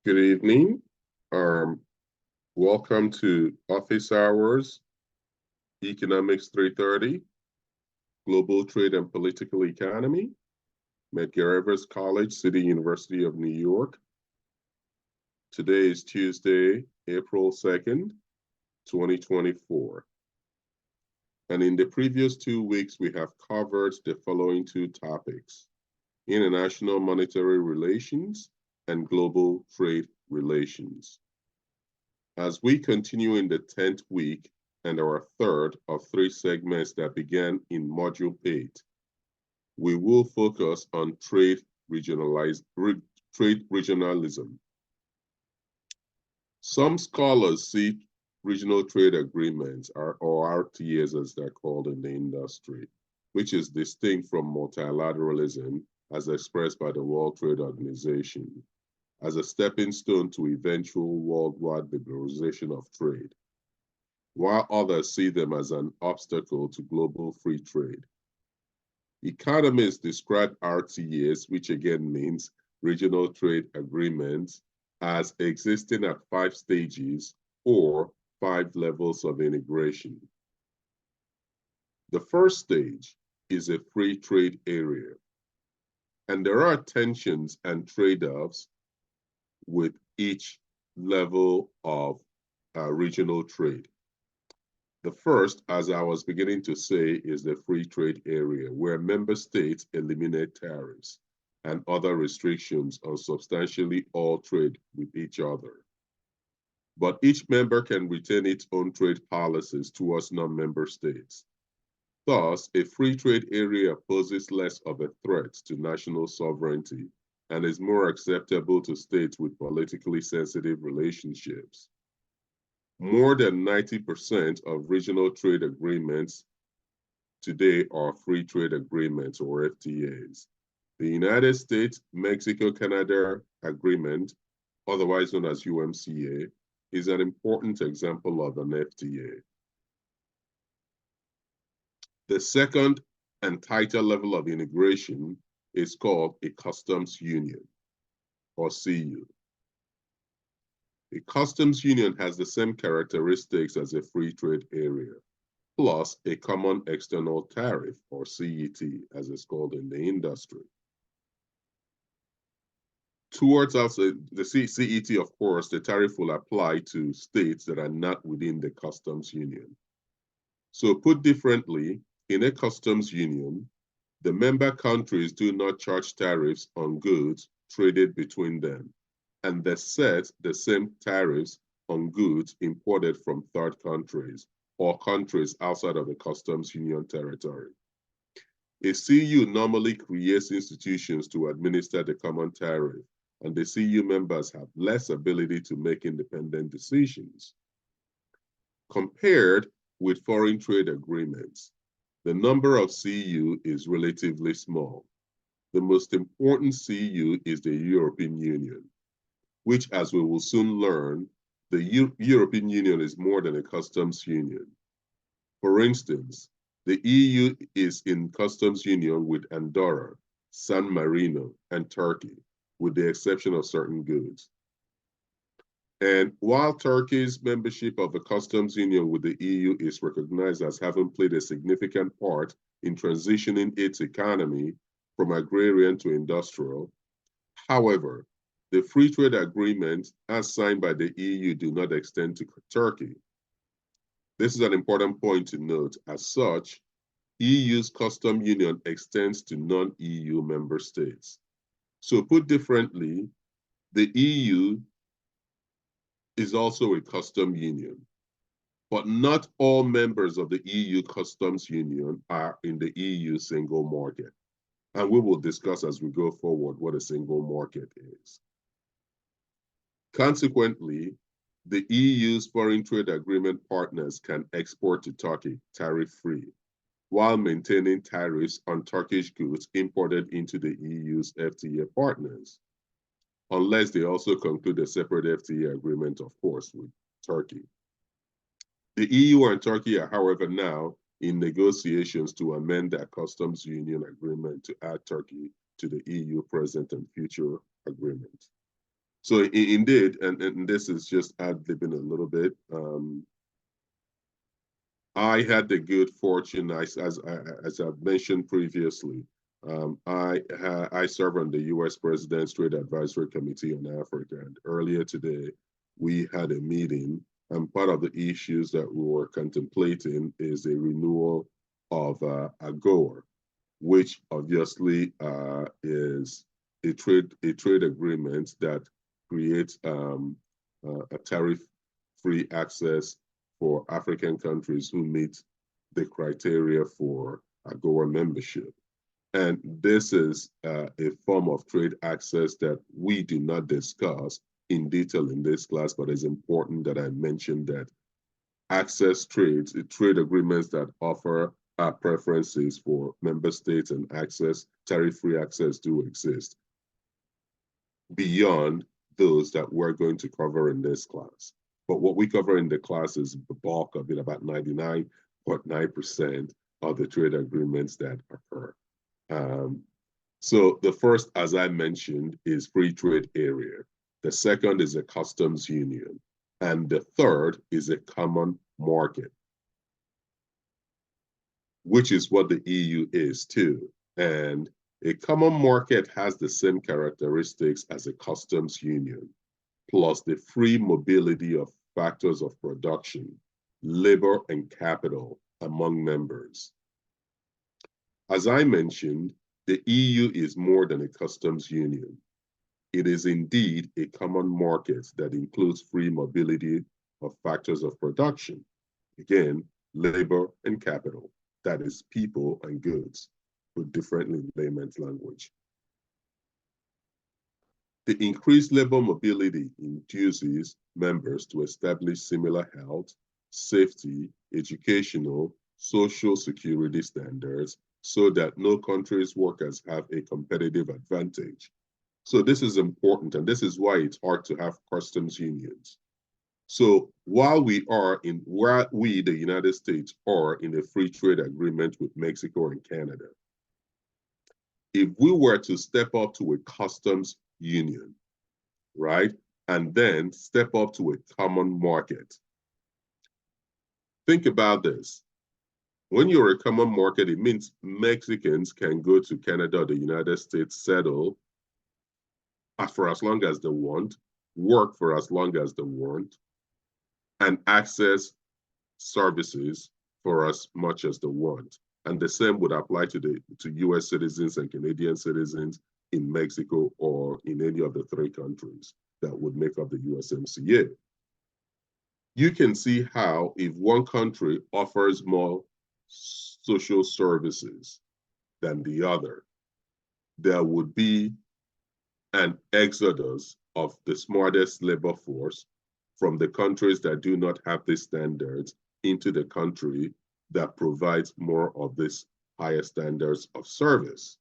Good evening. Um, Welcome to Office Hours, Economics 330, Global Trade and Political Economy, Medgar Evers College, City University of New York. Today is Tuesday, April 2nd, 2024. And in the previous 2 weeks, we have covered the following two topics: international monetary relations and global trade relations. As we continue in the 10th week and our third of three segments that began in Module 8, we will focus on trade regionalism. Some scholars see regional trade agreements, or RTAs as they're called in the industry, which is distinct from multilateralism as expressed by the World Trade Organization, as a stepping stone to eventual worldwide liberalization of trade, while others see them as an obstacle to global free trade. Economists describe RTAs, which again means regional trade agreements, as existing at 5 stages or 5 levels of integration. The first stage is a free trade area, and there are tensions and trade-offs with each level of regional trade. The first, as I was beginning to say, is the free trade area, where member states eliminate tariffs and other restrictions on substantially all trade with each other. But each member can retain its own trade policies towards non-member states. Thus, a free trade area poses less of a threat to national sovereignty and is more acceptable to states with politically sensitive relationships. More than 90% of regional trade agreements today are free trade agreements or FTAs. The United States-Mexico-Canada Agreement, otherwise known as UMCA, is an important example of an FTA. The second and tighter level of integration is called a customs union, or CU. A customs union has the same characteristics as a free trade area, plus a common external tariff, or CET, as it's called in the industry. Towards us, the CET, of course, the tariff will apply to states that are not within the customs union. So put differently, in a customs union, the member countries do not charge tariffs on goods traded between them, and they set the same tariffs on goods imported from third countries or countries outside of the customs union territory. A CU normally creates institutions to administer the common tariff, and the CU members have less ability to make independent decisions. Compared with foreign trade agreements, the number of CU is relatively small. The most important CU is the European Union, which, as we will soon learn, the European Union is more than a customs union. For instance, the EU is in customs union with Andorra, San Marino, and Turkey, with the exception of certain goods. And while Turkey's membership of the customs union with the EU is recognized as having played a significant part in transitioning its economy from agrarian to industrial, however, the free trade agreements as signed by the EU do not extend to Turkey. This is an important point to note. As such, EU's customs union extends to non-EU member states. So put differently, the EU is also a customs union, but not all members of the EU customs union are in the EU single market. And we will discuss as we go forward what a single market is. Consequently, the EU's foreign trade agreement partners can export to Turkey tariff-free, while maintaining tariffs on Turkish goods imported into the EU's FTA partners, unless they also conclude a separate FTA agreement, of course, with Turkey. The EU and Turkey are, however, now in negotiations to amend their customs union agreement to add Turkey to the EU present and future agreement. So indeed, and this is just ad-libbing a little bit. I had the good fortune, as I've mentioned previously, I serve on the U.S. President's Trade Advisory Committee on Africa, and earlier today we had a meeting, and part of the issues that we were contemplating is a renewal of AGOA, which obviously is a trade agreement that creates a tariff-free access for African countries who meet the criteria for AGOA membership. And this is a form of trade access that we do not discuss in detail in this class, but it's important that I mention that access trades, trade agreements that offer preferences for member states and access, tariff-free access do exist beyond those that we're going to cover in this class. But what we cover in the class is the bulk of it, about 99.9% of the trade agreements that occur. So the first, as I mentioned, is free trade area. The second is a customs union. And the third is a common market, which is what the EU is too. And a common market has the same characteristics as a customs union, plus the free mobility of factors of production, labor, and capital among members. As I mentioned, the EU is more than a customs union. It is indeed a common market that includes free mobility of factors of production. Again, labor and capital, that is people and goods, put differently in layman's language. The increased labor mobility induces members to establish similar health, safety, educational, social security standards so that no country's workers have a competitive advantage. So this is important, and this is why it's hard to have customs unions. So while we, the United States, are in a free trade agreement with Mexico and Canada, if we were to step up to a customs union, right, and then step up to a common market, think about this. When you're a common market, it means Mexicans can go to Canada or the United States, settle for as long as they want, work for as long as they want, and access services for as much as they want. And the same would apply to US citizens and Canadian citizens in Mexico or in any of the three countries that would make up the USMCA. You can see how if one country offers more social services than the other, there would be an exodus of the smartest labor force from the countries that do not have these standards into the country that provides more of these higher standards of service.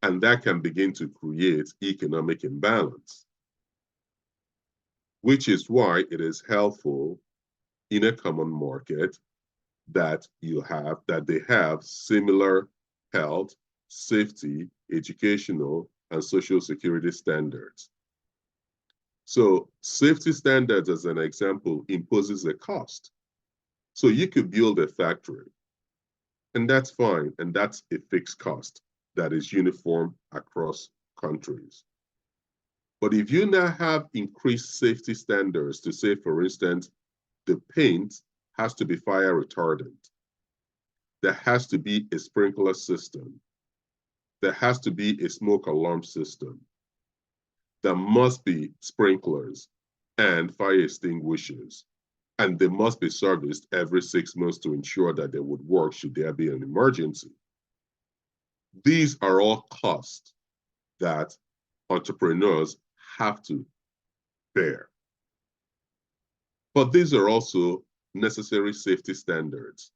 And that can begin to create economic imbalance, which is why it is helpful in a common market that they have similar health, safety, educational, and social security standards. So safety standards, as an example, imposes a cost. So you could build a factory, and that's fine, and that's a fixed cost that is uniform across countries. But if you now have increased safety standards to say, for instance, the paint has to be fire retardant, there has to be a sprinkler system, there has to be a smoke alarm system, there must be sprinklers and fire extinguishers, and they must be serviced every 6 months to ensure that they would work should there be an emergency. These are all costs that entrepreneurs have to bear. But these are also necessary safety standards.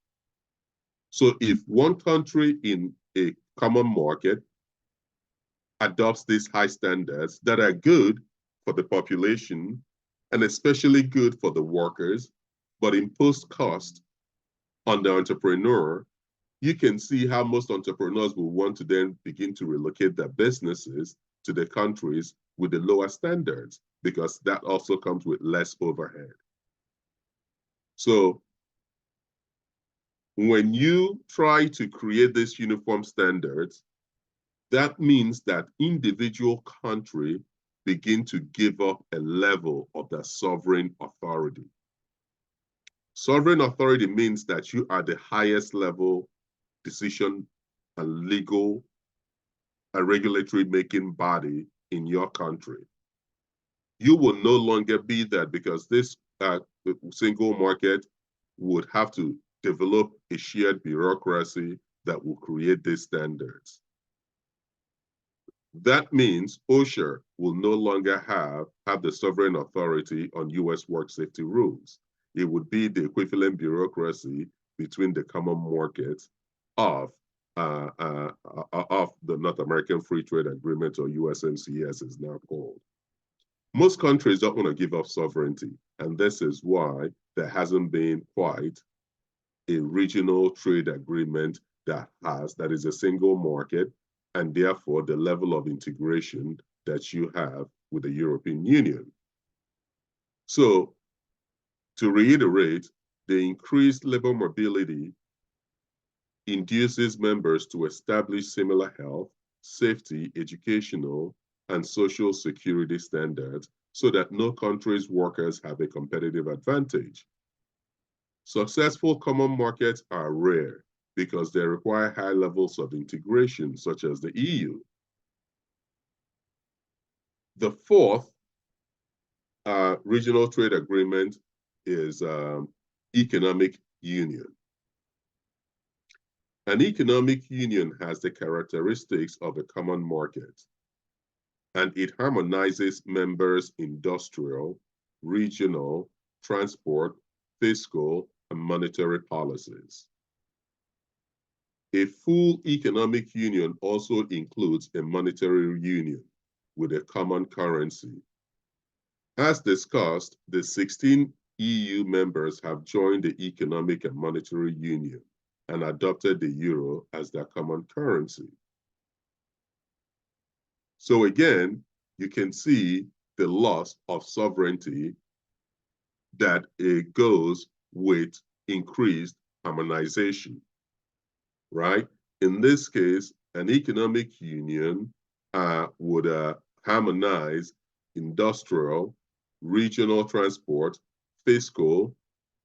So if one country in a common market adopts these high standards that are good for the population and especially good for the workers, but impose cost on the entrepreneur, you can see how most entrepreneurs will want to then begin to relocate their businesses to the countries with the lower standards, because that also comes with less overhead. So when you try to create these uniform standards, that means that individual country begin to give up a level of their sovereign authority. Sovereign authority means that you are the highest level decision and legal and regulatory making body in your country. You will no longer be that, because this single market would have to develop a shared bureaucracy that will create these standards. That means OSHA will no longer have the sovereign authority on US work safety rules. It would be the equivalent bureaucracy between the common markets of the North American Free Trade Agreement, or USMCA as it's now called. Most countries don't want to give up sovereignty, and this is why there hasn't been quite a regional trade agreement that is a single market, and therefore the level of integration that you have with the European Union. So, to reiterate, the increased labor mobility induces members to establish similar health, safety, educational, and social security standards so that no country's workers have a competitive advantage. Successful common markets are rare because they require high levels of integration, such as the EU. The fourth regional trade agreement is economic union. An economic union has the characteristics of a common market, and it harmonizes members' industrial, regional, transport, fiscal, and monetary policies. A full economic union also includes a monetary union with a common currency. As discussed, the 16 EU members have joined the Economic and Monetary Union and adopted the euro as their common currency. So again, you can see the loss of sovereignty that it goes with increased harmonization, right? In this case, an economic union would harmonize industrial, regional transport, fiscal,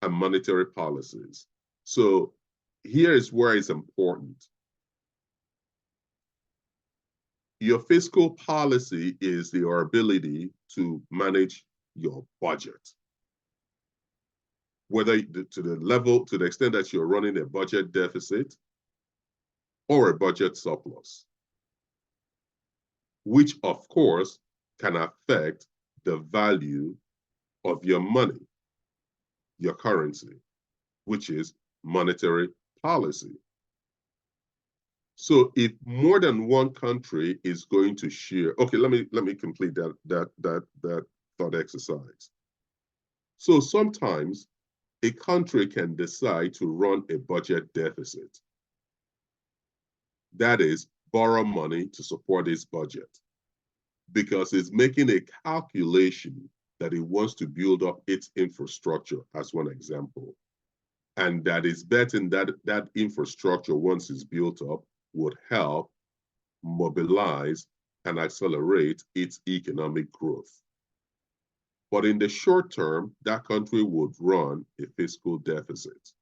and monetary policies. So here is where it's important. Your fiscal policy is your ability to manage your budget, whether to the extent that you're running a budget deficit or a budget surplus, which of course can affect the value of your money, your currency, which is monetary policy. So if more than one country is going to share, okay, let me complete that thought exercise. So sometimes a country can decide to run a budget deficit. That is, borrow money to support its budget, because it's making a calculation that it wants to build up its infrastructure, as one example. And that is betting that that infrastructure, once it's built up, would help mobilize and accelerate its economic growth. But in the short term, that country would run a fiscal deficit.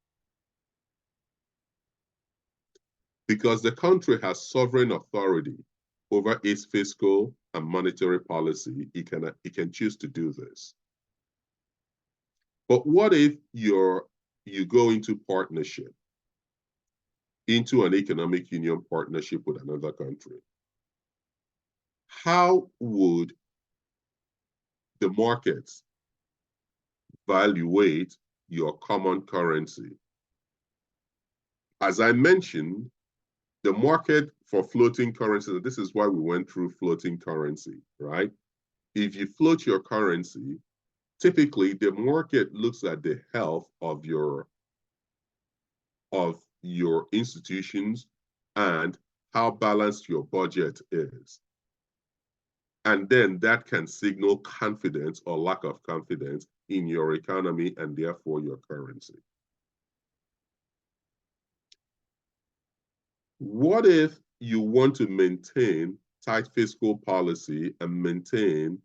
Because the country has sovereign authority over its fiscal and monetary policy, it can choose to do this. But what if you go into partnership, into an economic union partnership with another country? How would the markets evaluate your common currency? As I mentioned, the market for floating currency, this is why we went through floating currency, right? If you float your currency, typically the market looks at the health of your institutions and how balanced your budget is. And then that can signal confidence or lack of confidence in your economy and therefore your currency. What if you want to maintain tight fiscal policy and maintain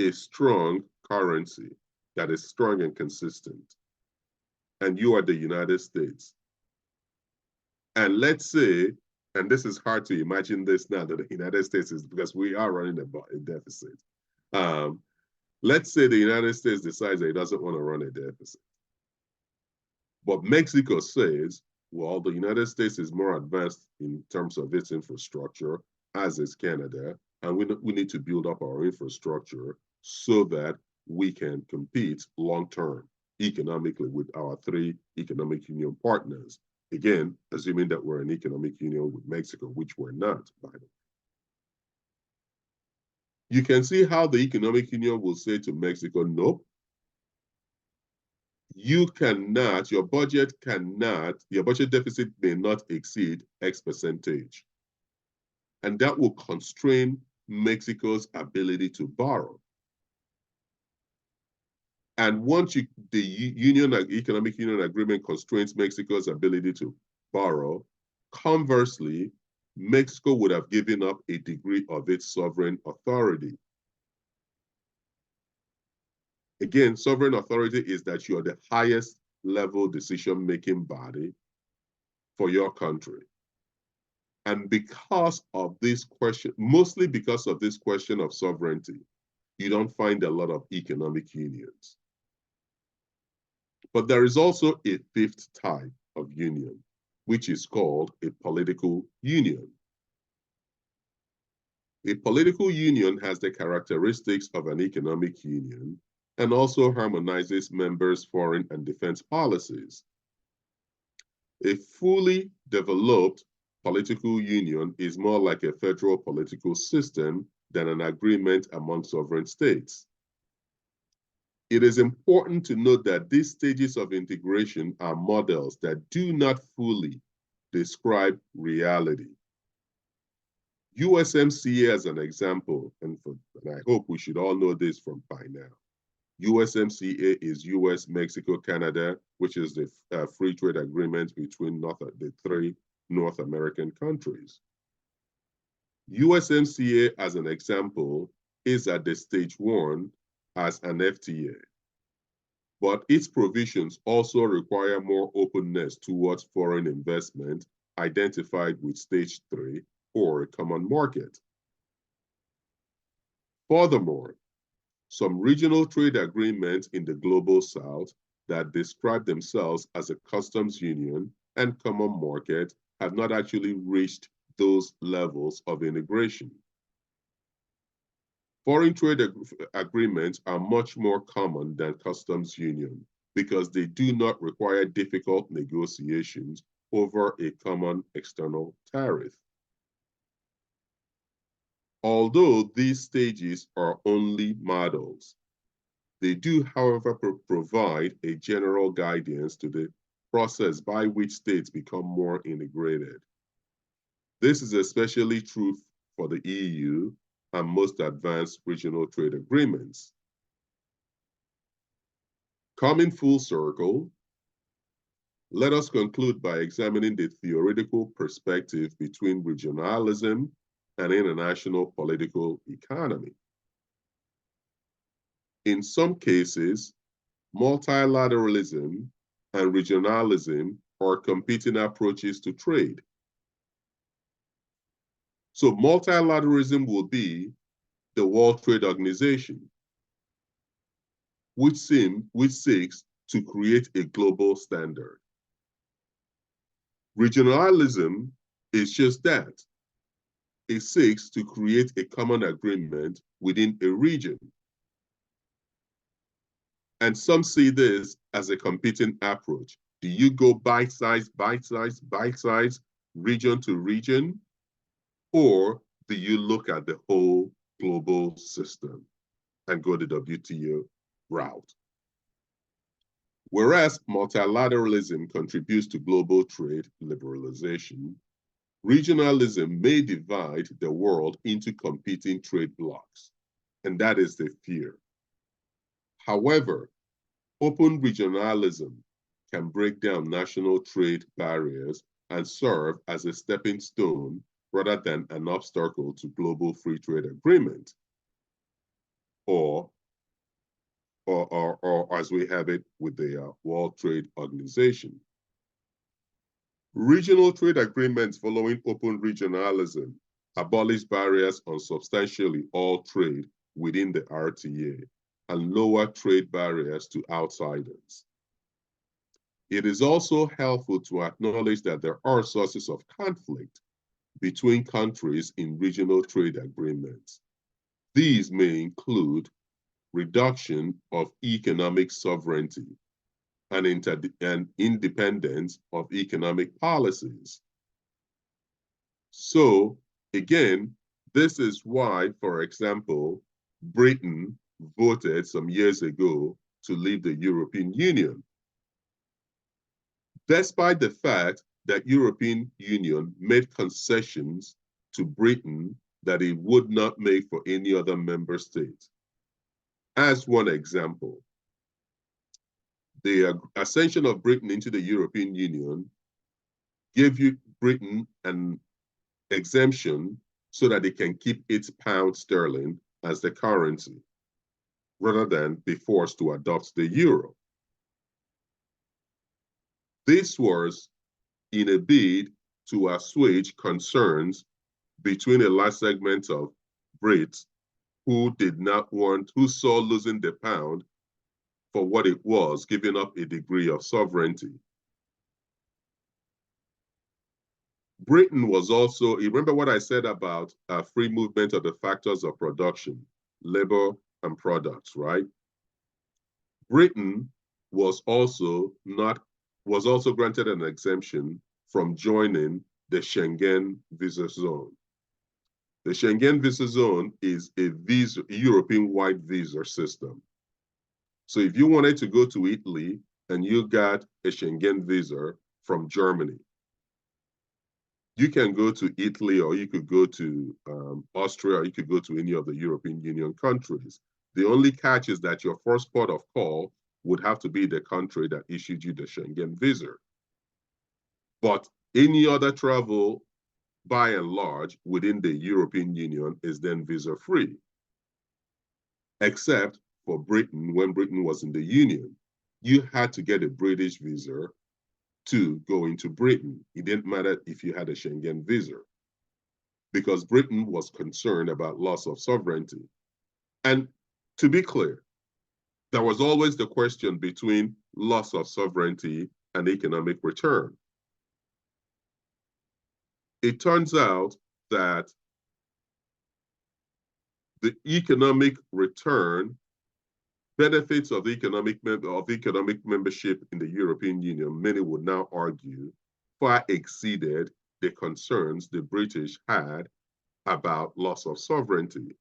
a strong currency that is strong and consistent, and you are the United States? And let's say, and this is hard to imagine this now that the United States is, because we are running a deficit. Let's say the United States decides that it doesn't want to run a deficit. But Mexico says, well, the United States is more advanced in terms of its infrastructure, as is Canada, and we need to build up our infrastructure so that we can compete long-term economically with our three economic union partners. Again, assuming that we're an economic union with Mexico, which we're not, by the way. You can see how the economic union will say to Mexico, nope, you cannot, your budget deficit may not exceed X percentage. And that will constrain Mexico's ability to borrow. And once the economic union agreement constrains Mexico's ability to borrow, conversely, Mexico would have given up a degree of its sovereign authority. Again, sovereign authority is that you're the highest level decision-making body for your country. And because of this question, mostly because of this question of sovereignty, you don't find a lot of economic unions. But there is also a fifth type of union, which is called a political union. A political union has the characteristics of an economic union and also harmonizes members' foreign and defense policies. A fully developed political union is more like a federal political system than an agreement among sovereign states. It is important to note that these stages of integration are models that do not fully describe reality. USMCA as an example, and I hope we should all know this from by now. USMCA is US, Mexico, Canada, which is the free trade agreement between the three North American countries. USMCA, as an example, is at the stage 1 as an FTA. But its provisions also require more openness towards foreign investment identified with stage 3 or a common market. Furthermore, some regional trade agreements in the global south that describe themselves as a customs union and common market have not actually reached those levels of integration. Foreign trade agreements are much more common than customs union because they do not require difficult negotiations over a common external tariff. Although these stages are only models, they do, however, provide a general guidance to the process by which states become more integrated. This is especially true for the EU and most advanced regional trade agreements. Coming full circle, let us conclude by examining the theoretical perspective between regionalism and international political economy. In some cases, multilateralism and regionalism are competing approaches to trade. So multilateralism will be the World Trade Organization, which seeks to create a global standard. Regionalism is just that. It seeks to create a common agreement within a region. And some see this as a competing approach. Do you go bite-size, region to region? Or do you look at the whole global system and go the WTO route? Whereas multilateralism contributes to global trade liberalization, Regionalism may divide the world into competing trade blocs, and that is the fear. However, open regionalism can break down national trade barriers and serve as a stepping stone rather than an obstacle to global free trade agreement, or as we have it with the World Trade Organization. Regional trade agreements following open regionalism abolish barriers on substantially all trade within the RTA and lower trade barriers to outsiders. It is also helpful to acknowledge that there are sources of conflict between countries in regional trade agreements. These may include reduction of economic sovereignty and independence of economic policies. So again, this is why, for example, Britain voted some years ago to leave the European Union. Despite the fact that European Union made concessions to Britain that it would not make for any other member state. As one example, the ascension of Britain into the European Union gave Britain an exemption so that it can keep its pound sterling as the currency, rather than be forced to adopt the euro. This was in a bid to assuage concerns between a large segment of Brits who saw losing the pound for what it was, giving up a degree of sovereignty. Britain was also, you remember what I said about free movement of the factors of production, labor and products, right? Britain was also granted an exemption from joining the Schengen visa zone. The Schengen visa zone is a European-wide visa system. So if you wanted to go to Italy and you got a Schengen visa from Germany, you can go to Italy, or you could go to Austria, or you could go to any of the European Union countries. The only catch is that your first port of call would have to be the country that issued you the Schengen visa. But any other travel, by and large, within the European Union is then visa-free, except for Britain. When Britain was in the Union, you had to get a British visa to go into Britain. It didn't matter if you had a Schengen visa, because Britain was concerned about loss of sovereignty. And to be clear, there was always the question between loss of sovereignty and economic return. It turns out that the economic return, benefits of economic membership in the European Union, many would now argue, far exceeded the concerns the British had about loss of sovereignty.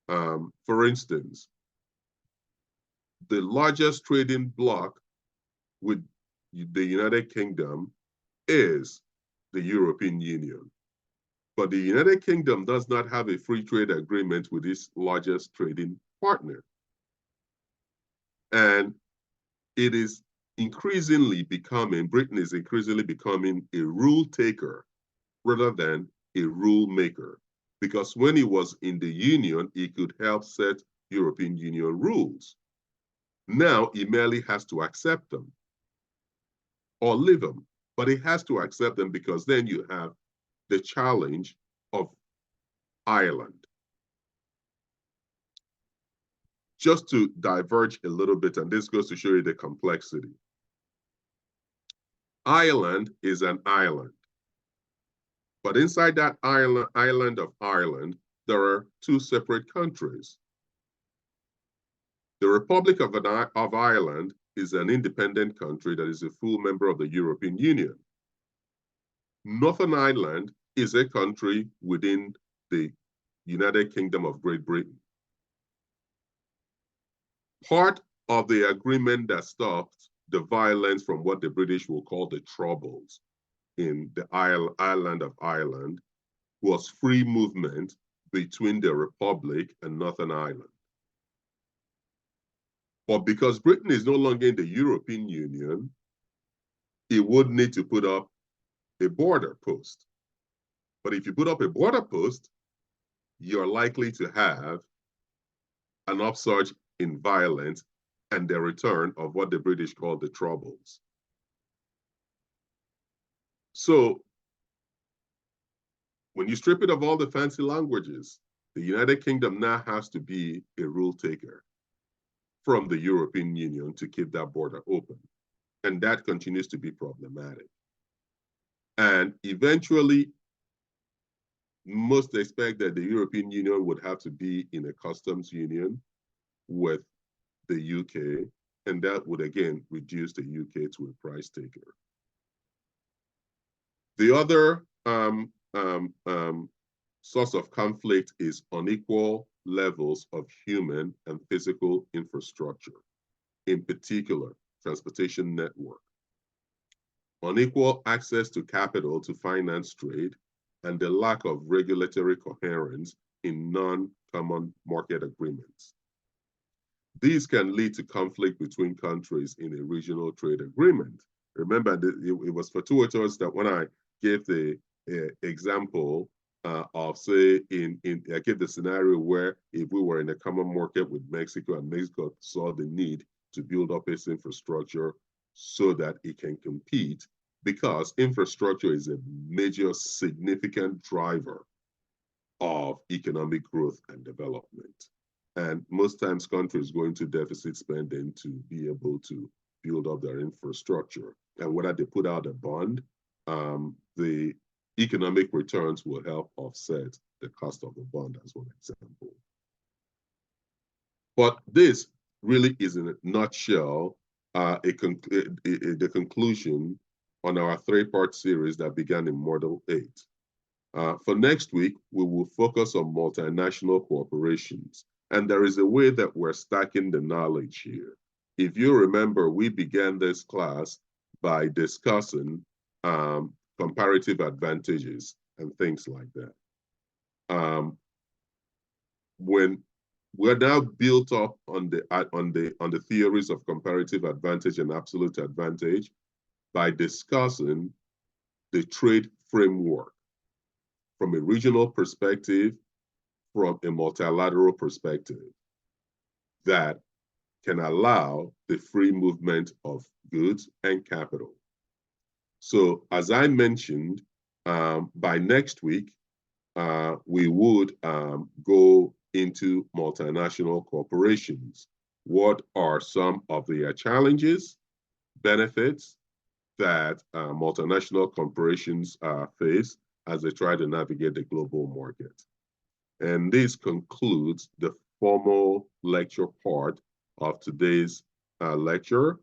For instance, the largest trading bloc with the United Kingdom is the European Union. But the United Kingdom does not have a free trade agreement with its largest trading partner. And it is Britain is increasingly becoming a rule taker rather than a rule maker. Because when it was in the Union, it could help set European Union rules. Now it merely has to accept them or leave them, but it has to accept them, because then you have the challenge of Ireland. Just to diverge a little bit, and this goes to show you the complexity. Ireland is an island. But inside that island of Ireland, there are two separate countries. The Republic of Ireland is an independent country that is a full member of the European Union. Northern Ireland is a country within the United Kingdom of Great Britain. Part of the agreement that stopped the violence from what the British will call the Troubles in the island of Ireland was free movement between the Republic and Northern Ireland. But because Britain is no longer in the European Union, it would need to put up a border post. But if you put up a border post, you're likely to have an upsurge in violence and the return of what the British called the Troubles. So when you strip it of all the fancy languages, the United Kingdom now has to be a rule taker from the European Union to keep that border open. And that continues to be problematic. And eventually, most expect that the European Union would have to be in a customs union with the UK, and that would again reduce the UK to a price taker. The other source of conflict is unequal levels of human and physical infrastructure, in particular, transportation network, unequal access to capital to finance trade, and the lack of regulatory coherence in non-common market agreements. These can lead to conflict between countries in a regional trade agreement. Remember, it was fortuitous that when I gave the example of, say, I gave the scenario where if we were in a common market with Mexico and Mexico saw the need to build up its infrastructure so that it can compete, because infrastructure is a major significant driver of economic growth and development. And most times countries go into deficit spending to be able to build up their infrastructure. And whether they put out a bond, the economic returns will help offset the cost of the bond, as one example. But this really is, in a nutshell, the conclusion on our three-part series that began in Model 8. For next week, we will focus on multinational corporations. And there is a way that we're stacking the knowledge here. If you remember, we began this class by discussing comparative advantages and things like that. When we're now built up on the theories of comparative advantage and absolute advantage by discussing the trade framework from a regional perspective, from a multilateral perspective, that can allow the free movement of goods and capital. So as I mentioned, by next week, we would go into multinational corporations. What are some of the challenges, benefits that multinational corporations face as they try to navigate the global market? And this concludes the formal lecture part of today's lecture.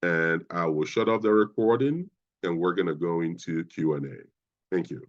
And I will shut off the recording and we're going to go into Q&A. Thank you.